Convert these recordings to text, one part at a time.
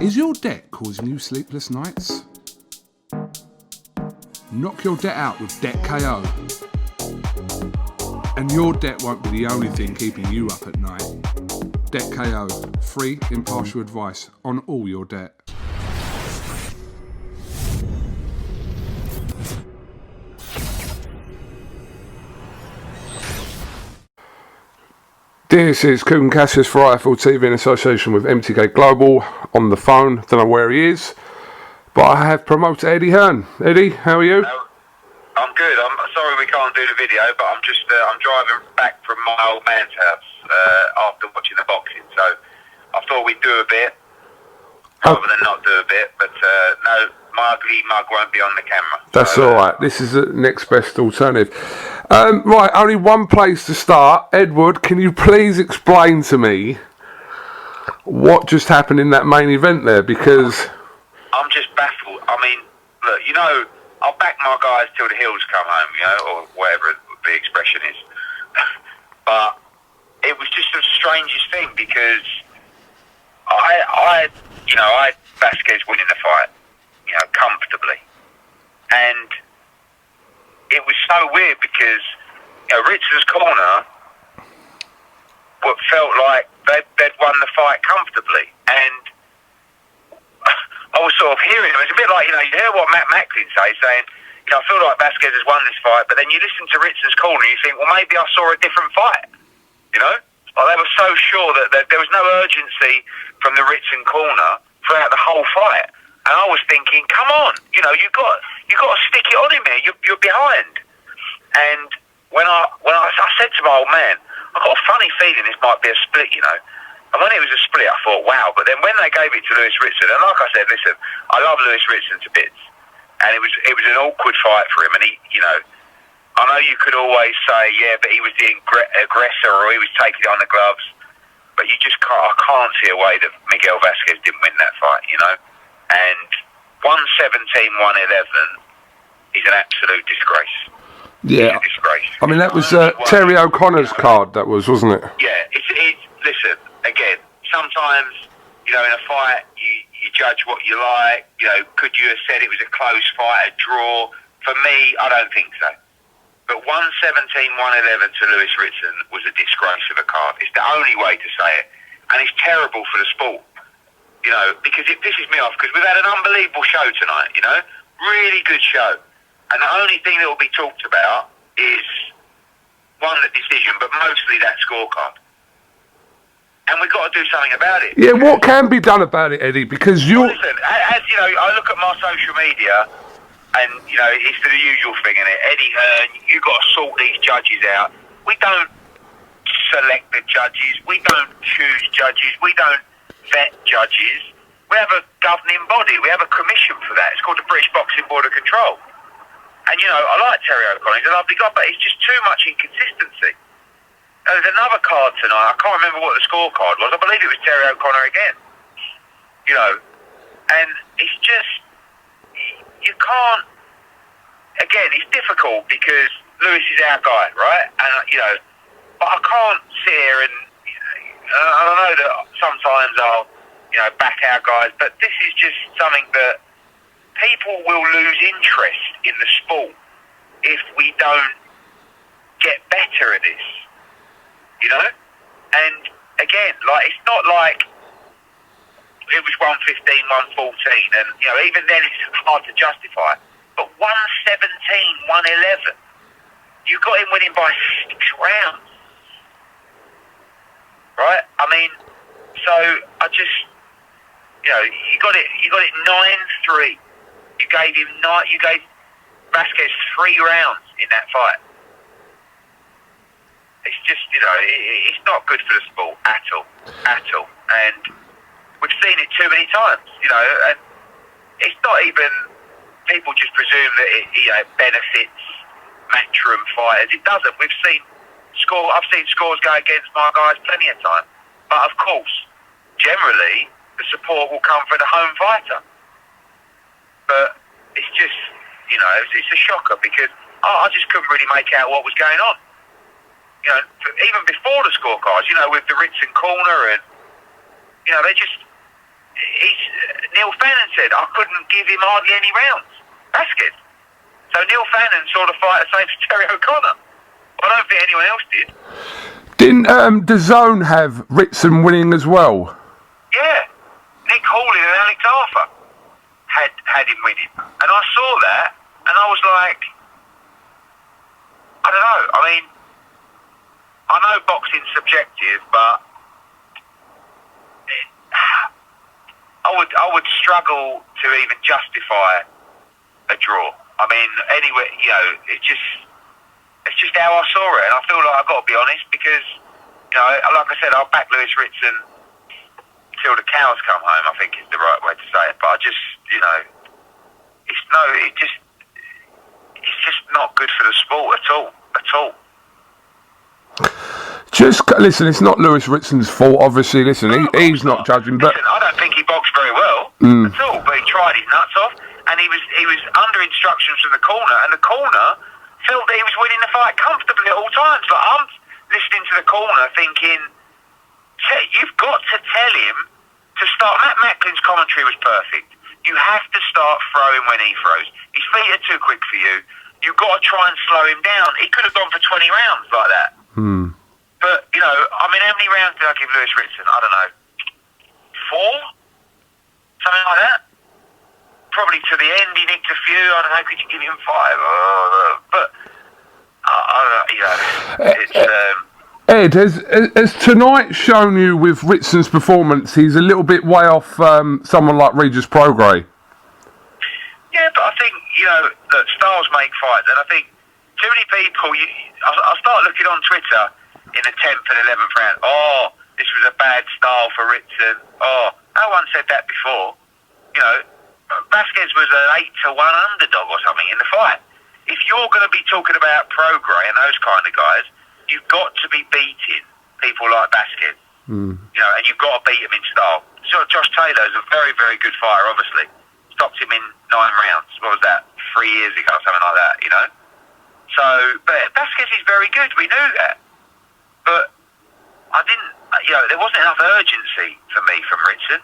Is your debt causing you sleepless nights? Knock your debt out with Debt KO. And your debt won't be the only thing keeping you up at night. Debt KO. Free, impartial advice on all your debt. This is Kugan Cassius for IFL TV in association with MTK Global on the phone. Don't know where he is, but I have promoter Eddie Hearn. Eddie, how are you? I'm good. I'm sorry we can't do the video, but I'm just I'm driving back from my old man's house after watching the boxing. So I thought we'd do a bit rather than not do a bit. But no, my ugly mug won't be on the camera. That's all right. This is the next best alternative. Right, only one place to start. Edward, can you please explain to me what just happened in that main event there? Because I'm just baffled. I mean, look, you know, I'll back my guys till the hills come home, you know, or whatever the expression is. But it was just the strangest thing because I had Vasquez winning the fight, you know, comfortably. And it was so weird because, you know, Ritson's corner felt like they'd won the fight comfortably. And I was sort of hearing him. It's a bit like, you know, you hear what Matt Macklin saying, you know, I feel like Vasquez has won this fight, but then you listen to Ritson's corner and you think, well, maybe I saw a different fight, you know? Like they were so sure that there was no urgency from the Ritson corner throughout the whole fight. And I was thinking, come on, you know, you got to stick it on him here. You're behind. And when I said to my old man, I got a funny feeling this might be a split, you know. And when it was a split, I thought, wow. But then when they gave it to Lewis Ritson, and like I said, listen, I love Lewis Ritson to bits, and it was an awkward fight for him. And he, you know, I know you could always say, yeah, but he was the aggressor, or he was taking on the gloves. But you just can't. I can't see a way that Miguel Vasquez didn't win that fight, you know. And 117, 111 is an absolute disgrace. yeah, It's a disgrace. I mean that was Terry O'Connor's card. That was, wasn't it? Yeah, it's listen, again, sometimes, you know, in a fight, you judge what you like. You know, could you have said it was a close fight, a draw? For me, I don't think so. But 117, 111 to Lewis Ritson was a disgrace of a card. It's the only way to say it. And it's terrible for the sport, you know, because it pisses me off because we've had an unbelievable show tonight, you know, really good show. And the only thing that will be talked about is, one, the decision, but mostly that scorecard. And we've got to do something about it. Yeah, what can be done about it, Eddie? Because Well, listen, as you know, I look at my social media, and you know, it's the usual thing, isn't it? Eddie Hearn, you've got to sort these judges out. We don't select the judges. We don't choose judges. We don't vet judges. We have a governing body. We have a commission for that. It's called the British Boxing Board of Control. And you know, I like Terry O'Connor. He's a lovely guy, but it's just too much inconsistency. There's another card tonight. I can't remember what the scorecard was. I believe it was Terry O'Connor again. You know, and it's just, you can't, again, it's difficult because Lewis is our guy, right? And, you know, but I can't sit here and, I know that sometimes I'll, you know, back our guys, but this is just something that people will lose interest in the sport if we don't get better at this. You know? And again, like, it's not like it was 115, 114, and, you know, even then it's hard to justify. But 117, 111, you got him winning by 6 rounds. Right? I mean, so I just, you know, you got it 9-3. You gave Vasquez 3 rounds in that fight. It's just, you know, it's not good for the sport at all. And we've seen it too many times, you know, and it's not even, people just presume that it, you know, benefits matchroom fighters. It doesn't. I've seen scores go against my guys plenty of time. But of course, generally, the support will come for the home fighter. But it's just, you know, it's a shocker because I just couldn't really make out what was going on. You know, even before the scorecards, you know, with the Ritson corner and, you know, they just, Neil Fannin said I couldn't give him hardly any rounds. Vasquez. So Neil Fannin saw the fight the same as Terry O'Connor. I don't think anyone else did. Didn't DAZN have Ritson winning as well? Yeah. Nick Hawley and Alex Arthur had him winning. And I saw that, and I was like, I don't know. I mean, I know boxing's subjective, but I would struggle to even justify a draw. I mean, anyway, you know, it's just how I saw it, and I feel like I've got to be honest because, you know, like I said, I'll back Lewis Ritson till the cows come home, I think is the right way to say it. But I just, you know, it's just not good for the sport at all. Just listen, it's not Lewis Ritson's fault, obviously. Listen, he's not judging, but listen, I don't think he boxed very well at all. But he tried his nuts off, and he was under instructions from the corner, and the corner felt that he was winning the fight comfortably at all times. Like, I'm listening to the corner, thinking, you've got to tell him to start. Matt Macklin's commentary was perfect. You have to start throwing when he throws. His feet are too quick for you. You've got to try and slow him down. He could have gone for 20 rounds like that. But, you know, I mean, how many rounds did I give Lewis Ritson? I don't know. 4? Something like that? Probably to the end he nicked a few. I don't know, could you give him 5? But, you know, it's... Ed, has tonight shown you with Ritson's performance he's a little bit way off someone like Regis Prograis? Yeah, but I think, you know, look, styles make fights, and I think too many people, I start looking on Twitter in the 10th and 11th round, oh, this was a bad style for Ritson, oh, no one said that before. You know, Vasquez was an 8-1 underdog or something in the fight. If you're going to be talking about Prograis and those kind of guys, you've got to be beating people like Vasquez. You know, and you've got to beat him in style. So Josh Taylor's a very, very good fighter, obviously. Stopped him in 9 rounds. What was that? 3 years ago, something like that, you know? So, but Vasquez is very good. We knew that. But I didn't, you know, there wasn't enough urgency for me from Ritson.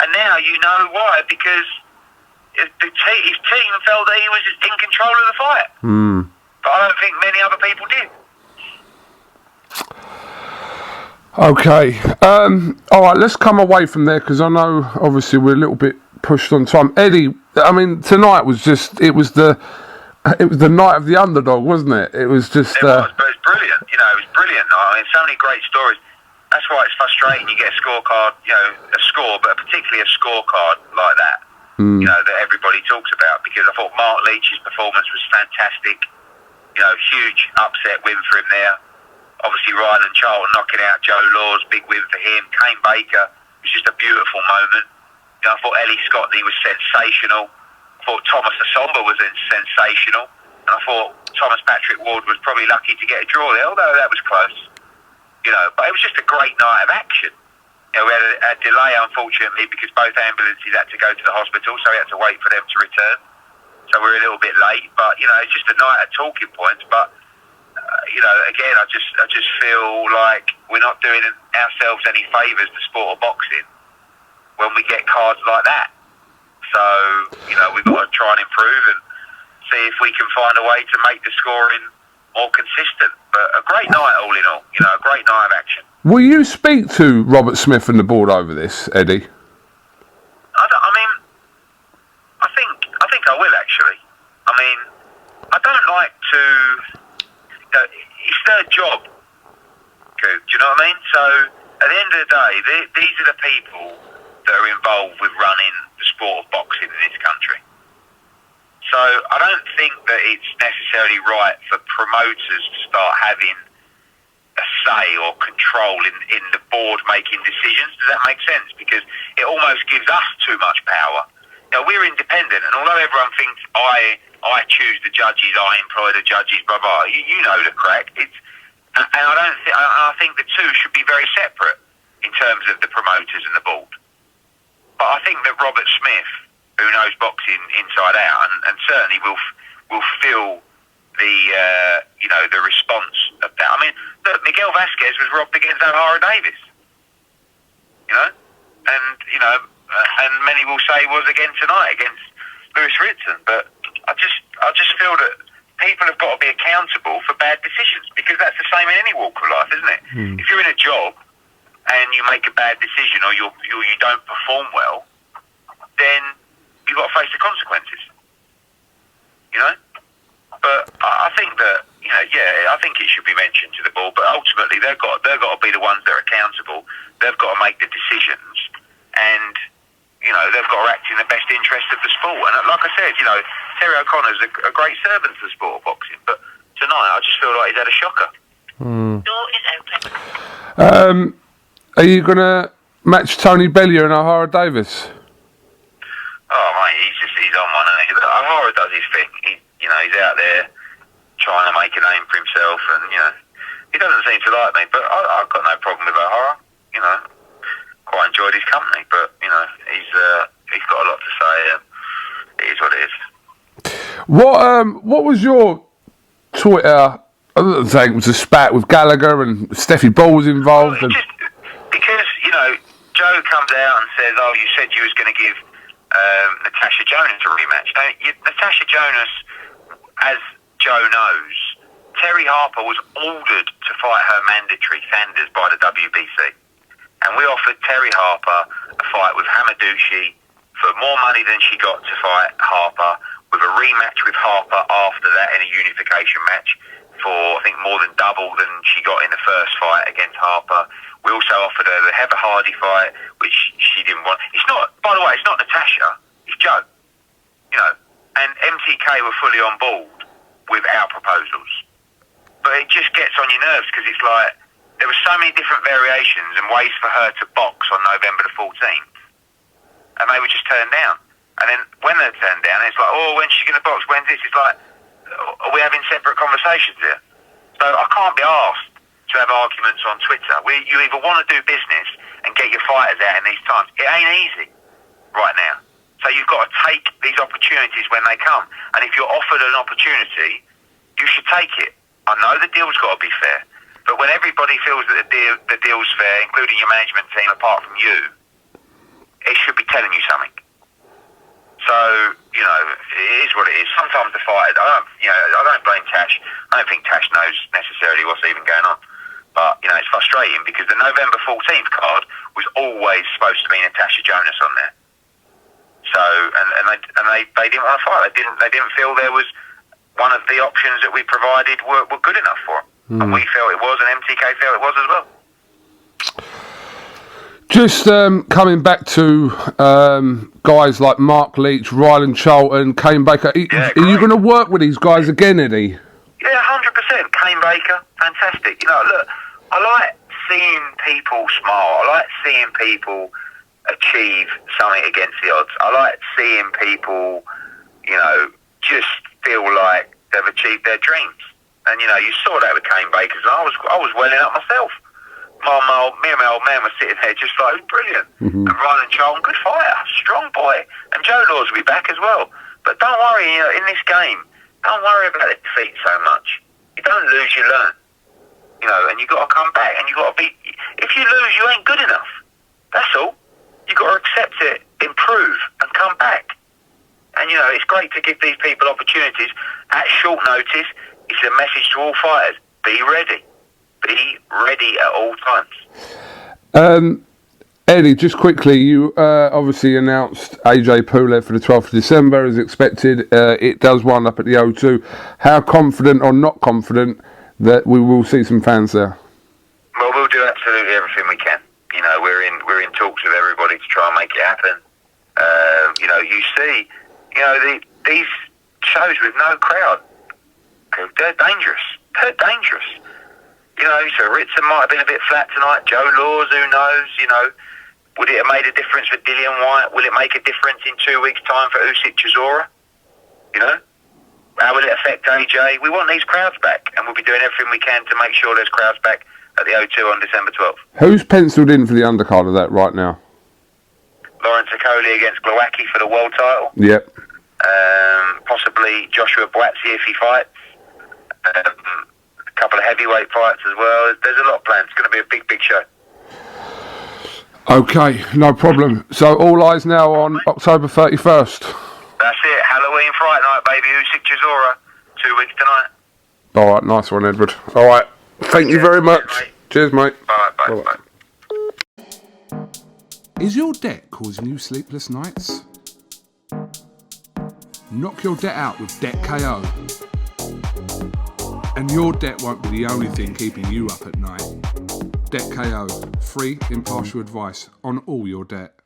And now you know why, because his team felt that he was in control of the fight. But I don't think many other people did. Okay. All right, let's come away from there because I know obviously we're a little bit pushed on time. Eddie, I mean, tonight was just it was the night of the underdog, wasn't it? It was just. It was, but it was brilliant. You know, it was brilliant. I mean, so many great stories. That's why it's frustrating. You get a scorecard, you know, a score, but particularly a scorecard like that. You know, that everybody talks about, because I thought Mark Leach's performance was fantastic. You know, huge upset win for him there. Obviously, Ryan and Charlton knocking out Joe Laws, big win for him. Kane Baker was just a beautiful moment. You know, I thought Ellie Scotney was sensational. I thought Thomas Asomba was sensational. And I thought Thomas Patrick Ward was probably lucky to get a draw there, although that was close. You know, but it was just a great night of action. You know, we had a delay, unfortunately, because both ambulances had to go to the hospital, so we had to wait for them to return. So we're a little bit late, but, you know, it's just a night of talking points. But, you know, again, I just feel like we're not doing ourselves any favours, the sport of boxing, when we get cards like that. So, you know, we've got to try and improve and see if we can find a way to make the scoring more consistent. But a great night, all in all. You know, a great night of action. Will you speak to Robert Smith and the board over this, Eddie? I think I will, actually. I mean, I don't like to... You know, it's their job, Coop, do you know what I mean? So, at the end of the day, these are the people that are involved with running the sport of boxing in this country. So, I don't think that it's necessarily right for promoters to start having a say or control in the board making decisions. Does that make sense? Because it almost gives us too much power. You know, we're independent, and although everyone thinks I choose the judges, I employ the judges, blah blah, you know the crack. And I think the two should be very separate in terms of the promoters and the board. But I think that Robert Smith, who knows boxing inside out, and certainly will feel the response of that. I mean, look, Miguel Vasquez was robbed against O'Hara Davis. You know, and you know, and many will say was again tonight against Lewis Ritson. But I just feel that people have got to be accountable for bad decisions, because that's the same in any walk of life, isn't it? If you're in a job and you make a bad decision, or you don't perform well, then you've got to face the consequences. You know? But I think that, I think it should be mentioned to the board, but ultimately they've got to be the ones that are accountable. They've got to make the decisions, and they've got to act in the best interest of the sport. And like I said, Terry O'Connor's a great servant to the sport of boxing, but tonight I just feel like he's had a shocker. Door is open. Are you going to match Tony Bellew and O'Hara Davis? Oh, mate, he's on one, and O'Hara does his thing. He's out there trying to make a name for himself, and he doesn't seem to like me, but I've got no problem with O'Hara. Quite enjoyed his company, but he's got a lot to say. It is what it is. What was your Twitter? I don't think it was a spat with Gallagher and Steffi Ball was involved. Well, just because Joe comes out and says, "Oh, you said you was going to give Natasha Jonas a rematch." Natasha Jonas, as Joe knows, Terry Harper was ordered to fight her mandatory Sanders by the WBC. And we offered Terry Harper a fight with Hamadushi for more money than she got to fight Harper, with a rematch with Harper after that in a unification match for, I think, more than double than she got in the first fight against Harper. We also offered her the Heather Hardy fight, which she didn't want. It's not, by the way, it's not Natasha, it's Joe. And MTK were fully on board with our proposals. But it just gets on your nerves, because it's like, there were so many different variations and ways for her to box on November the 14th, and they were just turned down. And then when they're turned down, it's like, oh, when's she going to box? When's this? It's like, are we having separate conversations here? So I can't be asked to have arguments on Twitter. You either want to do business and get your fighters out in these times. It ain't easy right now. So you've got to take these opportunities when they come. And if you're offered an opportunity, you should take it. I know the deal's got to be fair. But when everybody feels that the deal's fair, including your management team, apart from you, it should be telling you something. So, it is what it is. Sometimes the fight, I don't blame Tash. I don't think Tash knows necessarily what's even going on. But, it's frustrating, because the November 14th card was always supposed to be Natasha Jonas on there. So, and they didn't want to fight. They didn't feel there was one of the options that we provided were good enough for them. And we felt it was, and MTK felt it was as well. Just coming back to guys like Mark Leach, Ryland Charlton, Kane Baker. Are you going to work with these guys again, Eddie? Yeah, 100%. Kane Baker, fantastic. Look, I like seeing people smile. I like seeing people achieve something against the odds. I like seeing people, just feel like they've achieved their dreams. And you saw that with Kane Baker, and I was welling up myself. Me and my old man were sitting there just like, it was brilliant. And Ryland Charlton, good fighter, strong boy. And Joe Laws will be back as well. But don't worry, in this game, don't worry about the defeat so much. You don't lose, you learn. And you got to come back, and you got to be. If you lose, you ain't good enough. That's all. You got to accept it, improve, and come back. And it's great to give these people opportunities at short notice. It's a message to all fighters: be ready. Be ready at all times. Eddie, just quickly, you obviously announced AJ Pulev for the 12th of December as expected. It does wind up at the O2. How confident or not confident that we will see some fans there? Well, we'll do absolutely everything we can. We're in talks with everybody to try and make it happen. You see, these shows with no crowd, they're dangerous. They're dangerous. So Ritson might have been a bit flat tonight. Joe Laws, who knows? Would it have made a difference for Dillian White? Will it make a difference in 2 weeks' time for Usyk Chisora? How will it affect AJ? We want these crowds back, and we'll be doing everything we can to make sure there's crowds back at the O2 on December 12th. Who's penciled in for the undercard of that right now? Lawrence Okoli against Glowacki for the world title. Yep. Possibly Joshua Boatsy if he fights. A couple of heavyweight fights as well. There's a lot of plans. It's going to be a big, big show. Okay, no problem. So all eyes now on October 31st. That's it. Halloween Fright Night, baby. Usyk Chisora. 2 weeks tonight. All right, nice one, Edward. All right, thank you very much. Cheers, mate. Bye, bye, bye. Is your debt causing you sleepless nights? Knock your debt out with Debt KO. And your debt won't be the only thing keeping you up at night. Debt KO, free impartial advice on all your debt.